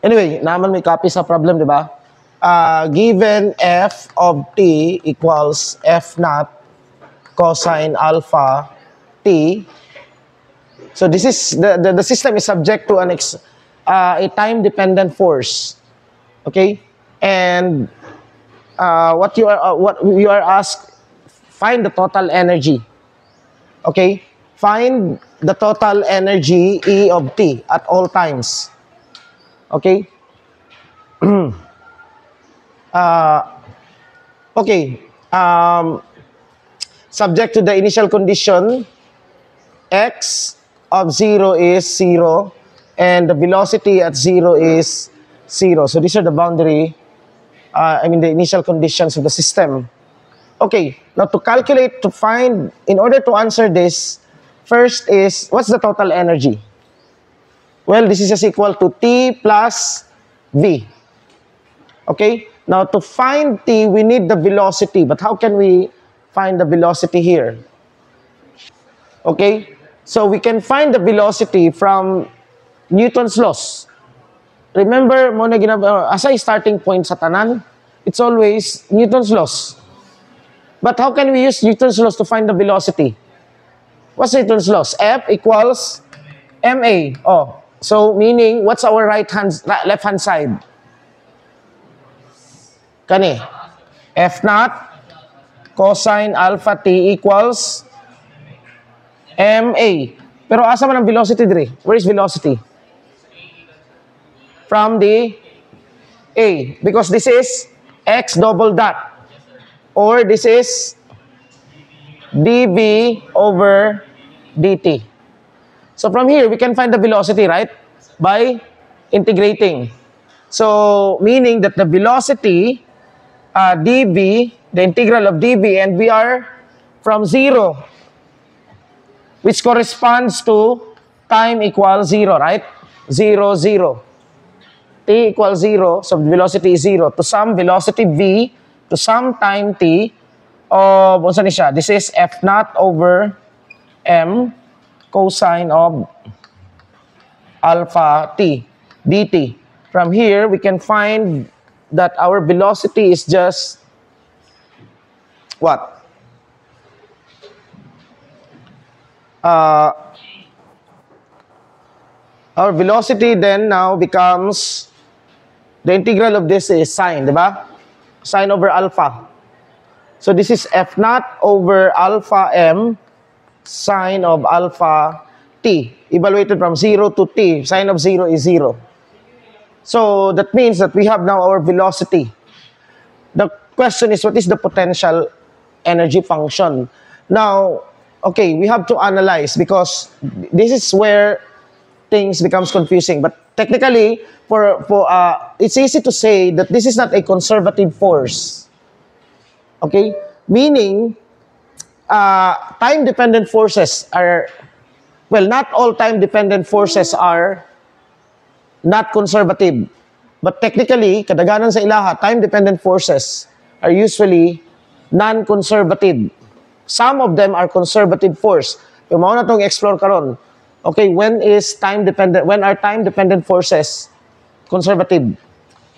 Anyway, naman may copy sa problem, di ba? Given f of t equals f naught cosine alpha t. So this is the system is subject to a time-dependent force. Okay, and what you are asked, find the total energy. Okay, find the total energy E of t at all times. Okay. Okay. Subject to the initial condition, x of 0 is 0, and the velocity at 0 is 0. So these are the boundary, the initial conditions of the system. Okay, now to calculate, to find, in order to answer this, first is, what's the total energy? Well, this is just equal to T plus V. Okay, now to find T, we need the velocity, but how can we find the velocity here? Okay, so we can find the velocity from Newton's laws. Remember, as a starting point sa tanan, it's always Newton's laws. But how can we use Newton's laws to find the velocity? What's Newton's laws? F equals ma. Oh, so meaning, what's our left-hand side? Kani, F naught cosine alpha t equals ma. Pero asa man ang velocity dire? Where is velocity? From the A. Because this is x double dot. Or this is dv over dt. So from here, we can find the velocity, right? By integrating. So meaning that the velocity, dv, the integral of dv, and we are from 0, which corresponds to time equals 0, right? 0, 0. T equals 0, so velocity is 0. To some velocity v, to some time t, this is f naught over m cosine of alpha t dt. From here, we can find that our velocity is just what? Our velocity then now becomes, the integral of this is sine, di ba? Sine over alpha. So this is f naught over alpha m sine of alpha t. Evaluated from 0 to t. Sine of 0 is 0. So that means that we have now our velocity. The question is, what is the potential energy function? Now, okay, we have to analyze, because this is where things becomes confusing. But technically, it's easy to say that this is not a conservative force. Okay? Meaning, time-dependent forces are, well, not all time-dependent forces are not conservative. But technically, kadaganan sa ilaha, time-dependent forces are usually non-conservative. Some of them are conservative force. Yung mao na itong explore karon. Okay, when are time-dependent forces conservative?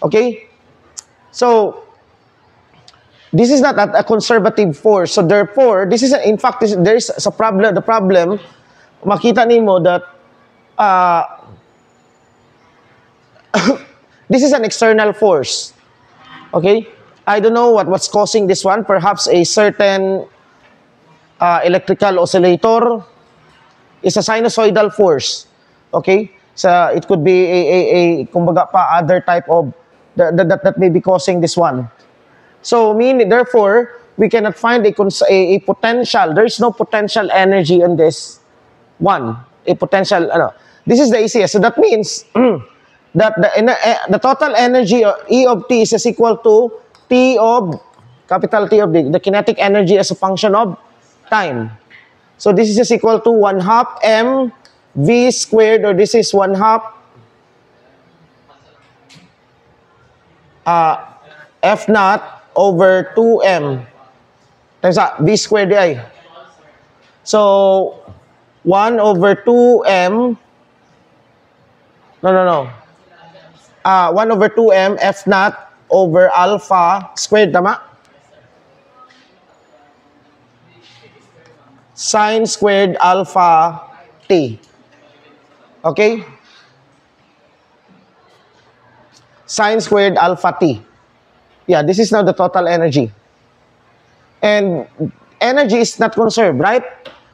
Okay? So, this is not a conservative force. So therefore, this is in fact, there is a problem. The problem, makita nimo that this is an external force. Okay? I don't know what's causing this one. Perhaps a certain electrical oscillator is a sinusoidal force. Okay? So it could be a kumbaga pa other type of that may be causing this one. So therefore, we cannot find a potential. There is no potential energy in this one. A potential, this is the easiest. So that means that the total energy E of t is equal to T of, capital T of the kinetic energy as a function of time. So this is just equal to 1/2 m v squared, or this is 1/2 f naught over 2m times v squared di. So 1 over 2m, no. 1 over 2m f naught over alpha squared, tama? Sine squared alpha t. Okay? Sine squared alpha t. Yeah, this is now the total energy. And energy is not conserved, right?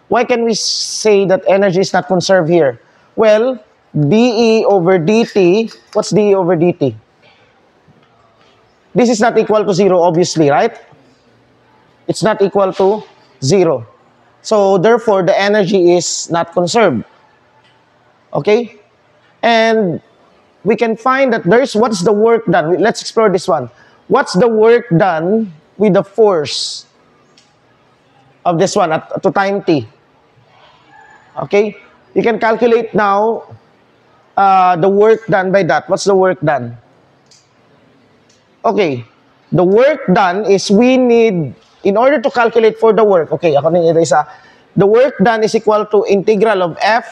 Why can we say that energy is not conserved here? Well, dE over dt, what's dE over dt? This is not equal to 0, obviously, right? It's not equal to 0. So, therefore, the energy is not conserved. Okay? And we can find that what's the work done? Let's explore this one. What's the work done with the force of this one to time t? Okay? You can calculate now the work done by that. What's the work done? Okay. The work done is we need, in order to calculate for the work, okay, ako na yung isa. The work done is equal to integral of f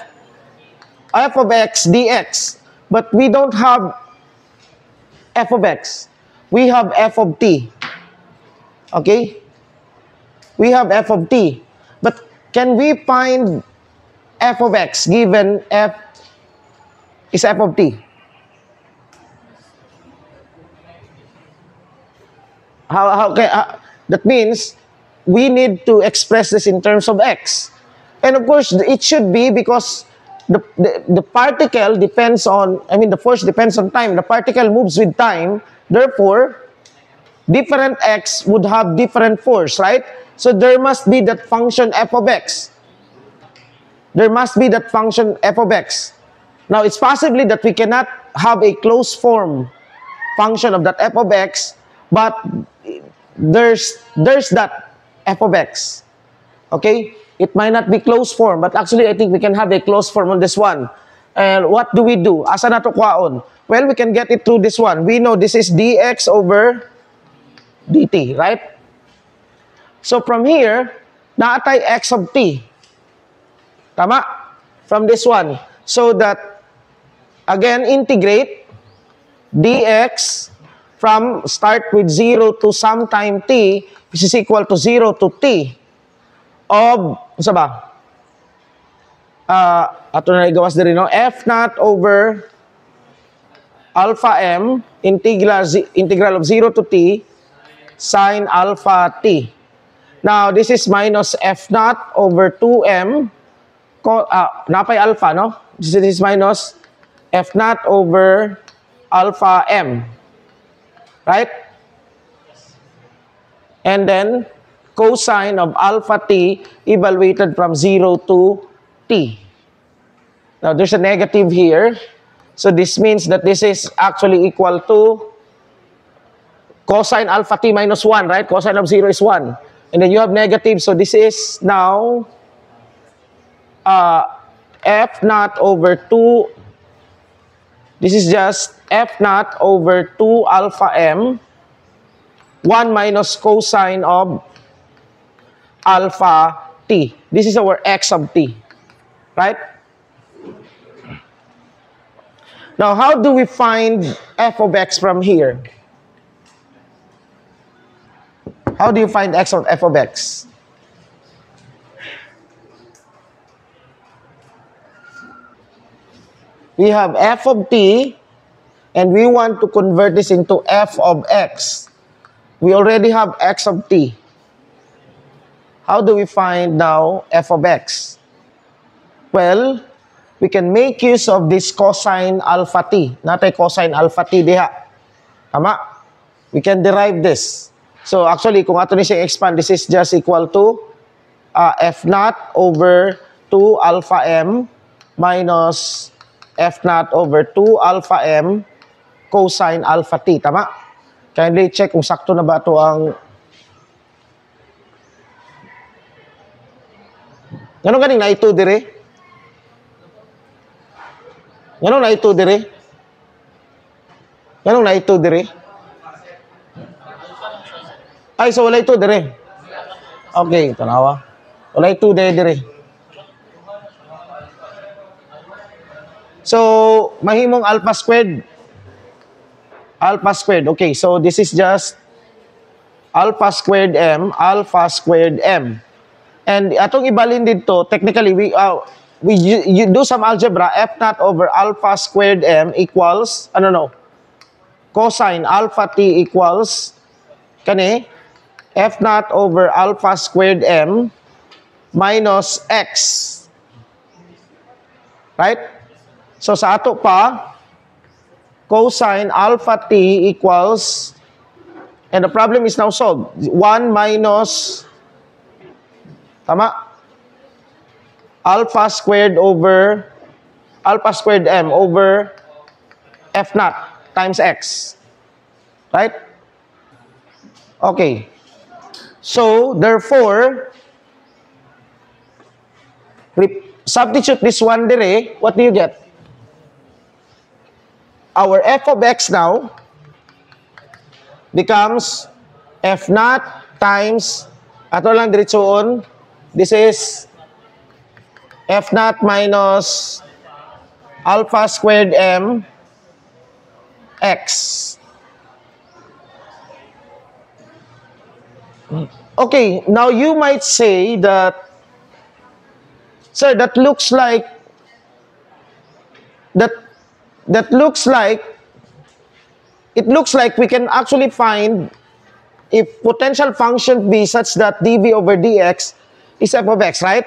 of x dx. But we don't have f of x. We have f of t. Okay? We have f of t. But can we find f of x given f is f of t? That means we need to express this in terms of x. And of course, it should be because the particle depends on, the force depends on time. The particle moves with time. Therefore, different x would have different force, right? So there must be that function f of x. There must be that function f of x. Now, it's possibly that we cannot have a closed form function of that f of x, but there's that f of x. Okay? It might not be closed form, but actually I think we can have a closed form on this one. And what do we do? Asa na to kwaon? Well, we can get it through this one. We know this is dx over dt, right? So from here, naatay x of t. Tama? From this one. So that, again, integrate dx from start with 0 to some time t, which is equal to 0 to t of, isa ba? Ato na igawas din, no? F naught over alpha m, integral of 0 to t, sine alpha t. Now, this is minus f naught over 2m, napay alpha, no? This is minus f naught over alpha m. Right? And then, cosine of alpha t evaluated from 0 to t. Now, there's a negative here. So, this means that this is actually equal to cosine alpha t minus 1, right? Cosine of 0 is 1. And then you have negative. So, this is now f naught over 2. This is just f naught over 2 alpha m, 1 minus cosine of alpha t. This is our x of t, right? Now, how do we find f of x from here? How do you find f of x? We have f of t, and we want to convert this into f of x. We already have x of t. How do we find now f of x? Well, we can make use of this cosine alpha t. Natay cosine alpha t diha. Tama? We can derive this. So actually, kung ato ni siya expand, this is just equal to f naught over 2 alpha m minus f naught over 2 alpha m cosine alpha t. Tama? Kindly check kung sakto na ba ito ang... Ganun ganing na ito dire? Ganun na ito dire? Ganun na ito dire? Ay, so wala ito dire. Okay, tanawa. Wala ito dire. So, mahimong alpha squared. Alpha squared. Okay, so this is just alpha squared m, alpha squared m. And atong ibalin dito, technically, you do some algebra, f naught over alpha squared m equals, cosine alpha t equals, kani, f naught over alpha squared m minus x. Right? So sa ato pa, cosine alpha t equals, and the problem is now solved, 1 minus, tama? Alpha squared over, alpha squared m over f naught times x. Right? Okay. So, therefore, substitute this one dire, what do you get? Our f of x now becomes f naught times, ato lang diretsoon, this is f naught minus alpha squared m x. Okay, now you might say that, sir, that looks like it looks like we can actually find if potential function be such that dv over dx is f of x, right?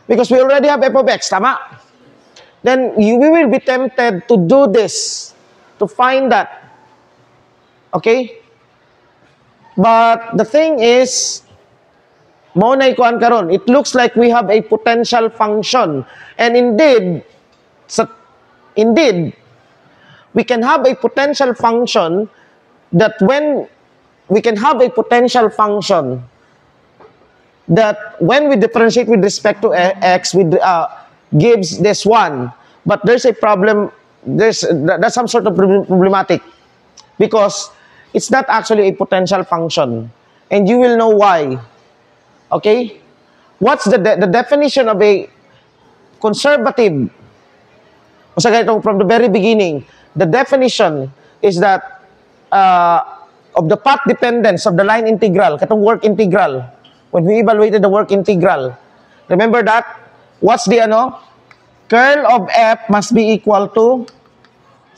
Because we already have f of x, tama? Then we will be tempted to do this, to find that. Okay? But the thing is, it looks like we have a potential function. And indeed, we can have a potential function that when we differentiate with respect to x, gives this one. But there's a problem, that's some sort of problematic, because it's not actually a potential function. And you will know why. Okay? What's the definition of a conservative? From the very beginning, the definition is that of the path dependence of the line integral, katong work integral, when we evaluated the work integral. Remember that? What's the curl of f must be equal to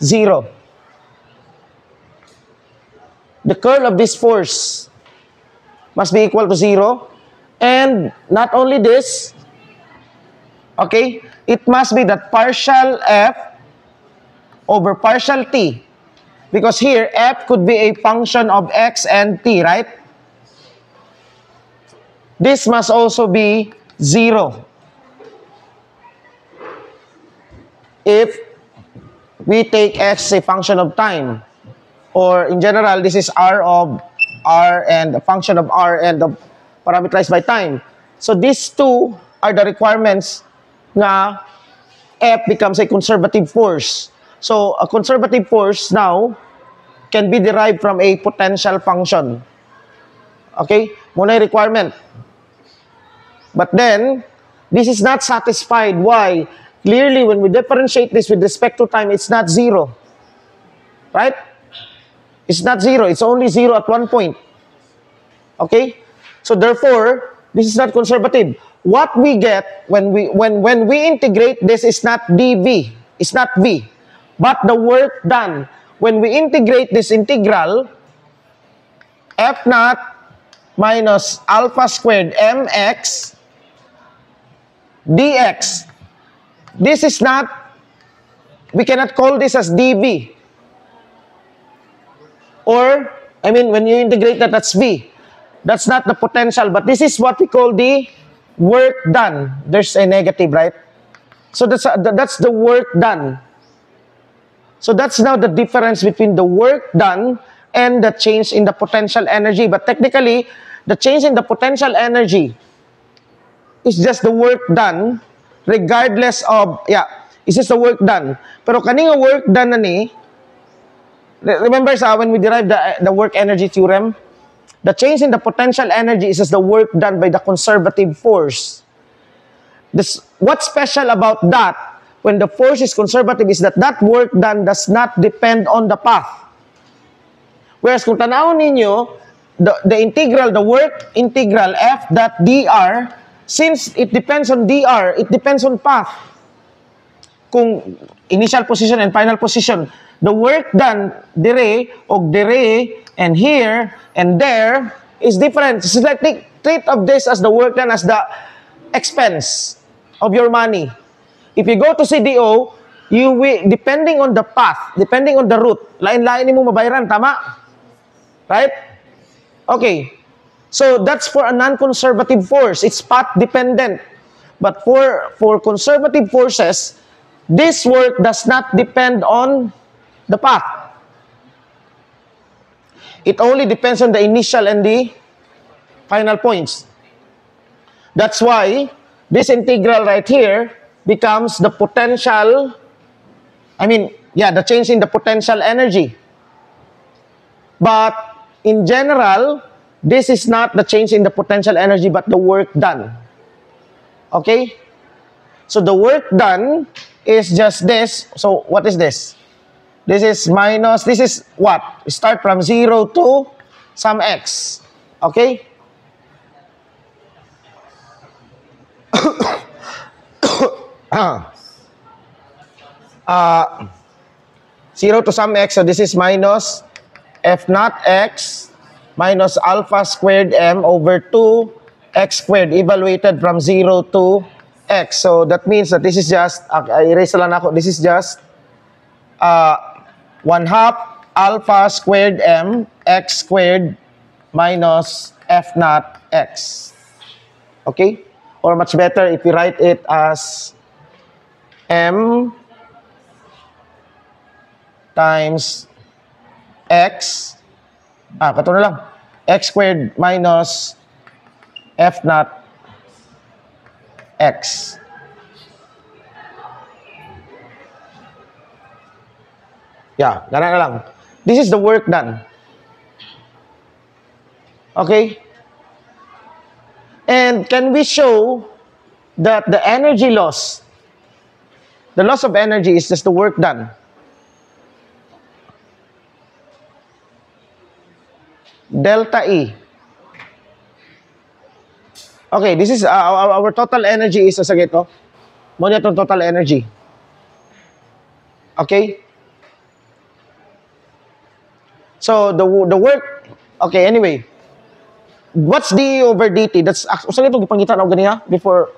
0. The curl of this force must be equal to 0. And not only this, okay, it must be that partial f over partial t. Because here, f could be a function of x and t, right? This must also be 0. If we take x as a function of time, or in general, this is r of r and a function of r and parameterized by time. So these two are the requirements na f becomes a conservative force. So a conservative force now can be derived from a potential function. Okay? Muna yung requirement. But then, this is not satisfied. Why? Clearly, when we differentiate this with respect to time, it's not 0. Right? It's not 0. It's only 0 at one point. Okay? So therefore, this is not conservative. What we get when we integrate this is not dv. It's not v. But the work done when we integrate this integral, f naught minus alpha squared mx dx. This is not, we cannot call this as dv. Or, when you integrate that, that's v. That's not the potential, but this is what we call the work done. There's a negative, right? So that's the work done. So that's now the difference between the work done and the change in the potential energy. But technically, the change in the potential energy is just the work done regardless of, it's just the work done. Pero kaning work done na ni, remember when we derived the work energy theorem? The change in the potential energy is just the work done by the conservative force. What's special about that? when the force is conservative is that that work done does not depend on the path. Whereas kung tanawon ninyo, the integral, the work integral f dot dr, since it depends on dr, it depends on path. Kung initial position and final position, the work done dire, og dire, and here, and there, is different. So like, treat of this as the work done as the expense of your money. If you go to CDO, you will, depending on the path, depending on the route, lain-lain mo mabayaran, tama? Right? Okay. So that's for a non-conservative force. It's path dependent. But for conservative forces, this work does not depend on the path. It only depends on the initial and the final points. That's why this integral right here becomes the potential, the change in the potential energy. But in general, this is not the change in the potential energy, but the work done. Okay? So the work done is just this. So what is this? This is minus, this is what? Start from 0 to some x. Okay? 0 to some x, so this is minus f naught x minus alpha squared m over 2 x squared evaluated from 0 to x. So that means that this is just, erase lang ako, this is just 1/2 alpha squared m x squared minus f naught x. Okay? Or much better if you write it as m times x, kato na lang, x squared minus f naught x. Yeah, ganun na lang. This is the work done. Okay? And can we show that the energy loss, the loss of energy is just the work done? Delta E. Okay, this is our total energy is sa gito. Mo niya itong total energy. Okay? So the work, okay, anyway. What's d over dt? That's actually itong gipangitan og ganiya before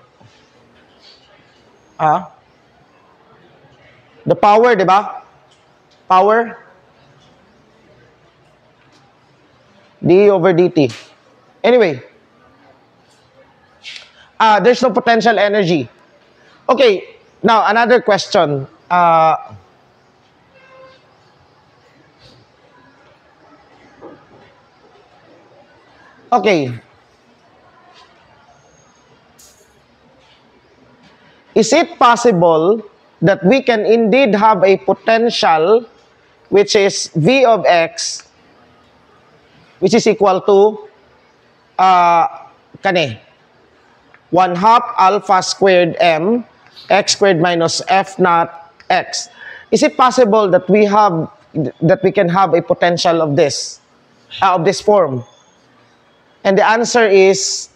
the power, di ba? Power d over dt. Anyway, there's no potential energy. Okay, now another question. Okay. Is it possible that we can indeed have a potential which is V of x, which is equal to 1/2 alpha squared m x squared minus f naught x? Is it possible that we can have a potential of this form? And the answer is,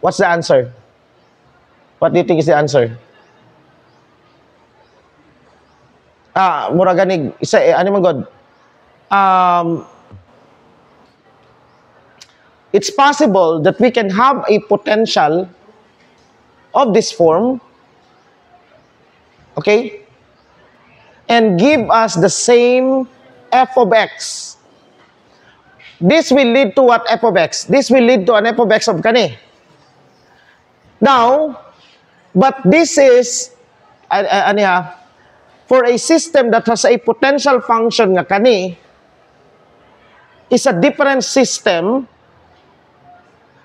what's the answer? What do you think is the answer? Mura ganig, isa, ano man god? It's possible that we can have a potential of this form, okay, and give us the same f of x. This will lead to what f of x? This will lead to an f of x of kani. Now, but this is, for a system that has a potential function nga kani, is a different system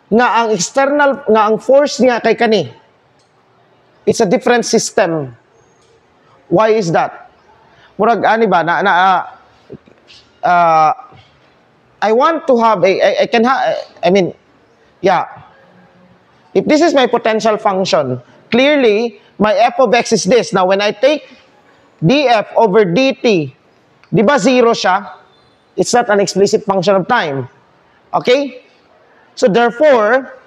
nga ang external, nga ang force niya kay kani. It's a different system. Why is that? Murag, ani ba, I want to have I can have, if this is my potential function, clearly, my f of x is this. Now, when I take df over dt, di ba zero siya? It's not an explicit function of time. Okay? So, therefore,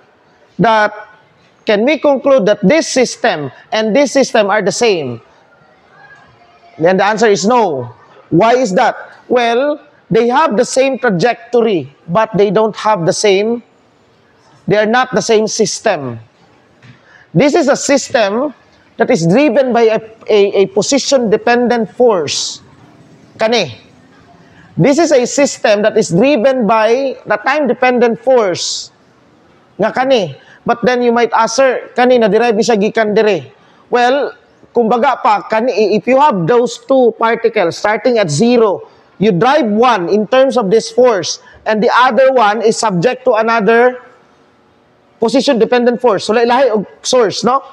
can we conclude that this system and this system are the same? Then the answer is no. Why is that? Well, they have the same trajectory, but they don't have they are not the same system. This is a system that is driven by a position-dependent force. Kani. This is a system that is driven by the time-dependent force. Nga kani. But then you might ask, sir, kani na-derive siya gikan dire. Well, kumbaga pa, if you have those two particles starting at zero, you drive one in terms of this force, and the other one is subject to another position-dependent force. So, lahi og source, no?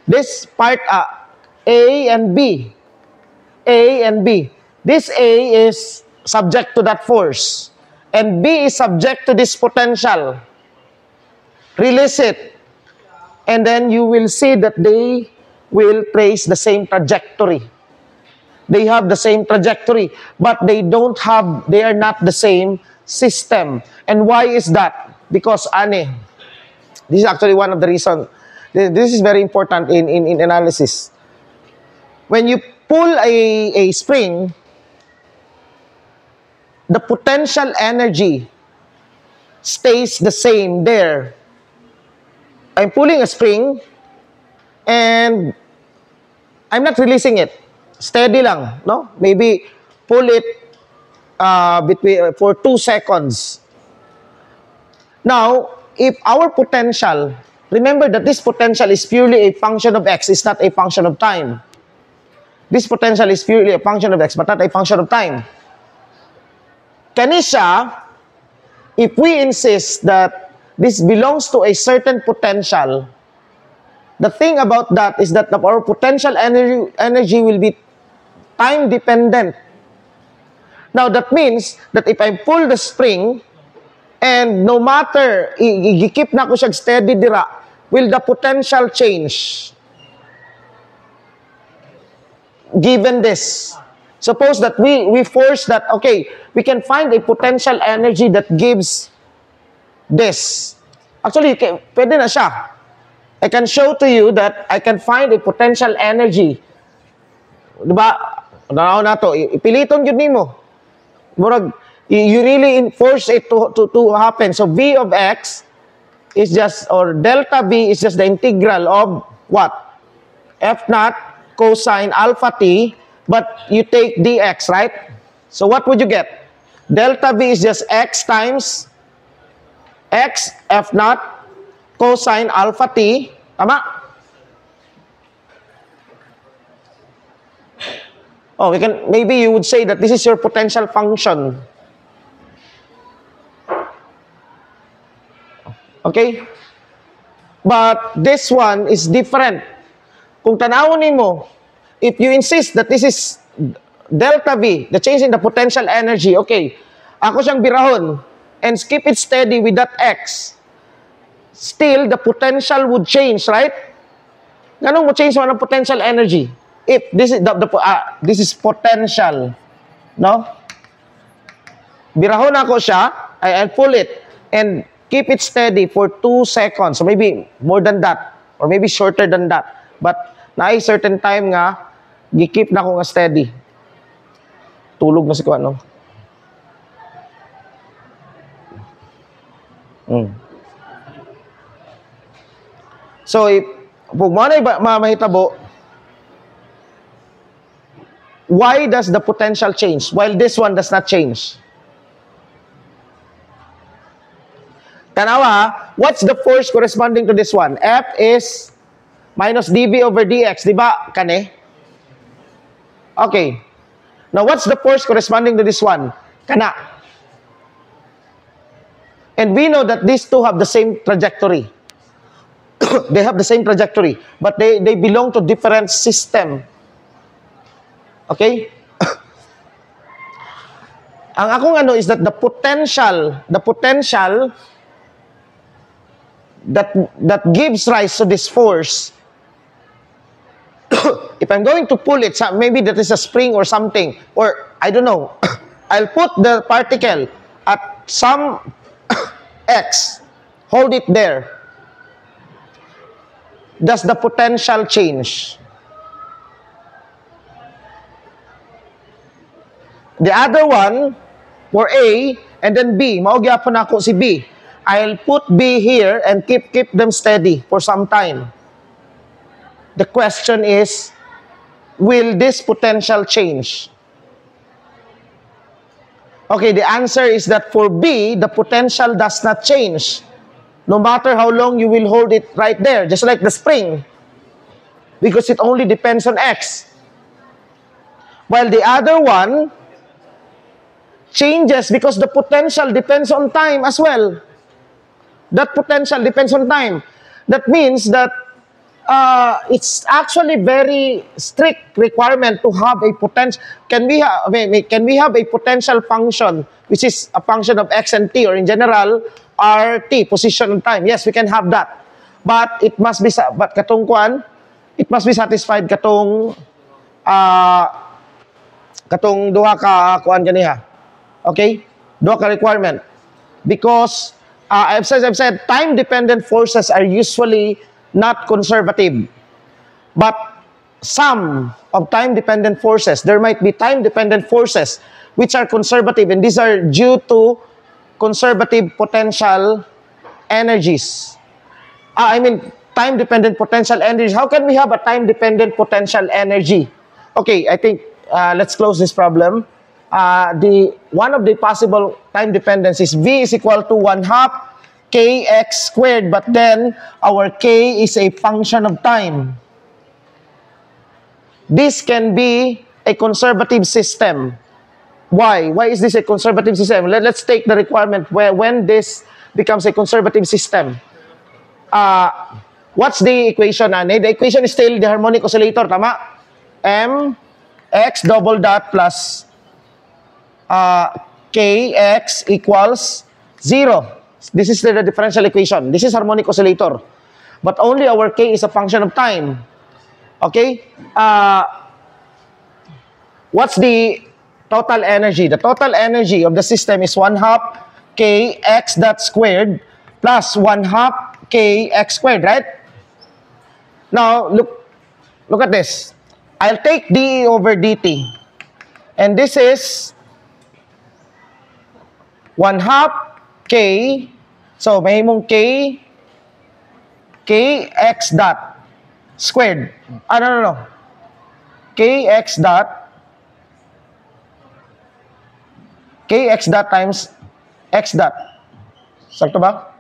This part, A and B. A and B. This A is subject to that force. And B is subject to this potential. Release it. And then you will see that they will trace the same trajectory. They have the same trajectory, but they are not the same system. And why is that? Because, this is actually one of the reasons. This is very important in analysis. When you pull a spring, the potential energy stays the same there. I'm pulling a spring, and I'm not releasing it. Steady lang, no? Maybe pull it for 2 seconds. Now, if our potential, remember that this potential is purely a function of x, it's not a function of time. This potential is purely a function of x, but not a function of time. Kanisha, if we insist that this belongs to a certain potential, the thing about that is that our potential energy will be time-dependent. Now, that means that if I pull the spring, and no matter, i-keep na ko siya steady dira, will the potential change? Given this. Suppose that we force that, okay, we can find a potential energy that gives this. Actually, pwede na siya. I can show to you that I can find a potential energy. Diba? Nanaw na to. Ipiliton yun nimo. Murag, you really force it to happen. So, V of x is just, or delta V is just the integral of what? F naught cosine alpha t, but you take dx, right? So, what would you get? Delta V is just x times x F naught cosine alpha t. Tama? Oh, maybe you would say that this is your potential function. Okay? But this one is different. Kung tanawon nimo, if you insist that this is delta V, the change in the potential energy, okay, ako siyang birahon and keep it steady with that x, still the potential would change, right? Ganun mo change man ang potential energy? If this is this is potential, no? Birahon ako siya, I'll pull it and keep it steady for 2 seconds, or maybe more than that, or maybe shorter than that. But na a certain time nga, gi-keep na ko nga steady. Tulog na si kuan, no? So, kung mo na mahitabo, why does the potential change while this one does not change? Tanawa, what's the force corresponding to this one? F is minus dV over dx, di ba? Kani? Okay. Now, what's the force corresponding to this one? Kana. And we know that these two have the same trajectory. They have the same trajectory, but they belong to different system. Okay? Ang akong ano is that the potential that gives rise to this force if I'm going to pull it, maybe that is a spring or something, or I don't know, I'll put the particle at some x, hold it there. Does the potential change? The other one, for A, and then B, maugyapon ako si B. I'll put B here and keep them steady for some time. The question is, will this potential change? Okay, the answer is that for B, the potential does not change. No matter how long you will hold it right there, just like the spring. Because it only depends on X. While the other one changes because the potential depends on time as well. That potential depends on time. That means that it's actually very strict requirement to have a potential. Can we have a potential function which is a function of x and t, or in general RT, position and time? Yes, we can have that, but it must be it must be satisfied katong duha ka kuan ganiha. Okay, duha ka requirement, because I've said time-dependent forces are usually not conservative. But some of time-dependent forces, there might be time-dependent forces which are conservative, and these are due to conservative potential energies. Time-dependent potential energies. How can we have a time-dependent potential energy? Okay, I think let's close this problem. One of the possible time dependencies, V is equal to 1/2 kx squared, but then our k is a function of time. This can be a conservative system. Why? Why is this a conservative system? Let's take the requirement when this becomes a conservative system. What's the equation? The equation is still the harmonic oscillator, tama? M x double dot plus kx equals 0. This is the differential equation. This is harmonic oscillator. But only our k is a function of time. Okay? What's the total energy? The total energy of the system is 1/2 kx dot squared plus 1/2 kx squared, right? Now, look at this. I'll take dE over dt. And this is 1/2 k. So, may mong kx dot squared. No. Kx dot times x dot. Sakto ba?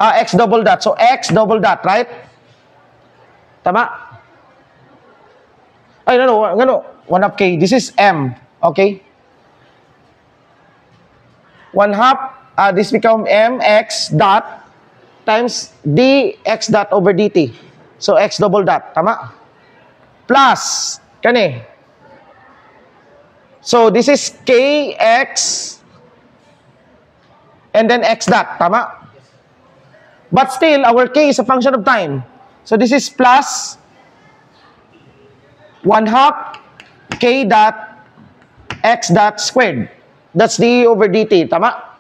X double dot. So, x double dot, right? Tama? No. 1/2 k. This is m. Okay? 1/2, this become mx dot times dx dot over dt. So, x double dot. Tama? Plus, kani. So, this is kx and then x dot. Tama? But still, our k is a function of time. So, this is plus 1/2 k dot x dot squared. That's dE over dt. Tama?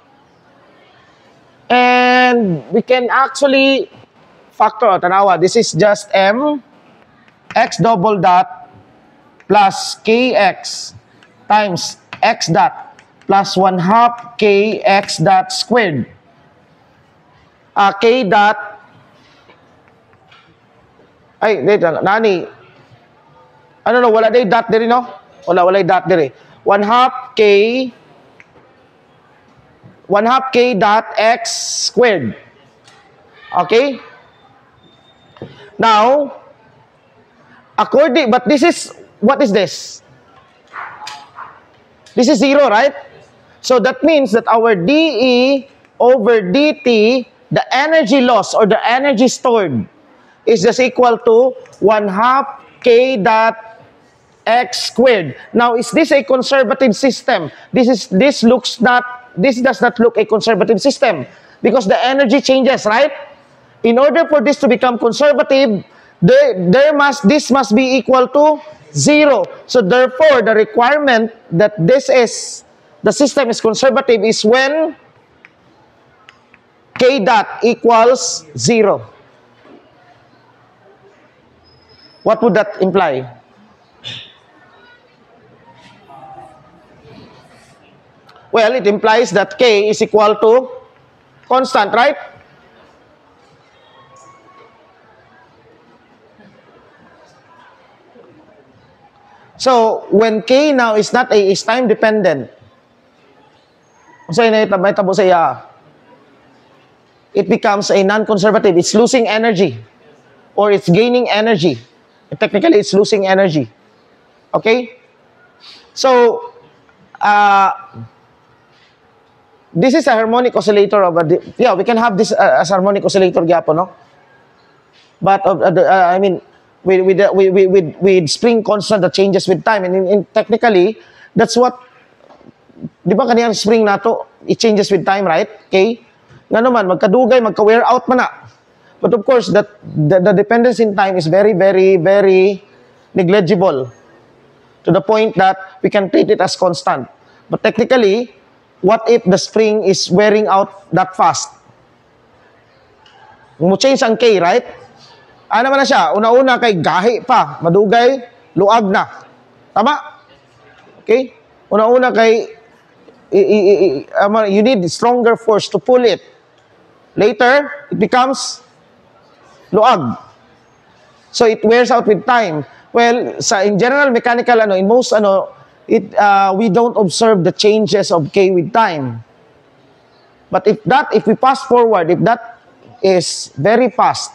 And we can actually factor. Tanawa, this is just m x double dot plus kx times x dot plus 1/2 kx dot squared. K dot nani? Wala day dot diri, no? Wala dot diri. 1/2 k dot x squared. Okay? Now, but this is, what is this? This is 0, right? So that means that our dE over dt, the energy loss or the energy stored, is just equal to 1/2 k dot x squared. Now, is this a conservative system? This does not look a conservative system because the energy changes, right? In order for this to become conservative, this must be equal to 0. So therefore, the requirement that the system is conservative is when K dot equals 0. What would that imply? Well, it implies that K is equal to constant, right? So, when K now is not is time dependent, so it becomes a non-conservative. It's losing energy or it's gaining energy. Technically, it's losing energy. Okay? So, this is a harmonic oscillator of we can have this as harmonic oscillator gyapon, no? But I mean, with spring constant that changes with time, and in technically, that's what, di ba kaniyang spring nato, it changes with time, right? Okay? Nga naman, magkadugay, magka-wear out man na. But of course, the dependence in time is very, very, very negligible to the point that we can treat it as constant. But technically, what if the spring is wearing out that fast? Mo change ang K, right? Ano naman na siya? Una-una kay gahi pa, madugay, luag na. Tama? Okay? Una-una kay you need stronger force to pull it. Later, it becomes luag. So it wears out with time. Well, in general mechanical in most we don't observe the changes of K with time. But if we pass forward, if that is very fast,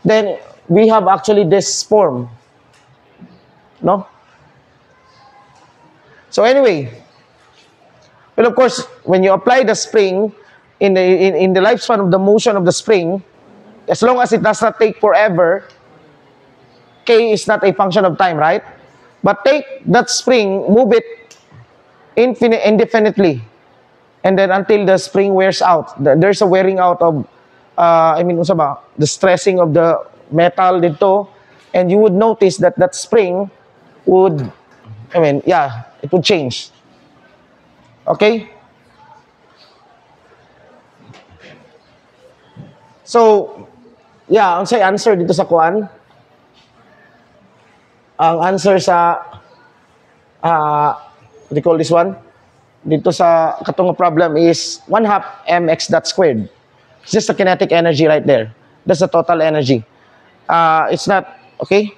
then we have actually this form. No? So anyway, well, of course, when you apply the spring in the lifespan of the motion of the spring, as long as it does not take forever, K is not a function of time, right? But take that spring, move it indefinitely, and then until the spring wears out. There's a wearing out of, the stressing of the metal dito, and you would notice that that spring would, it would change. Okay? So, ang say answer dito sa kuan. Ang answer sa what do you call this one? Dito sa katong problem is 1/2 mx dot squared. It's just the kinetic energy right there. That's the total energy. It's not, okay?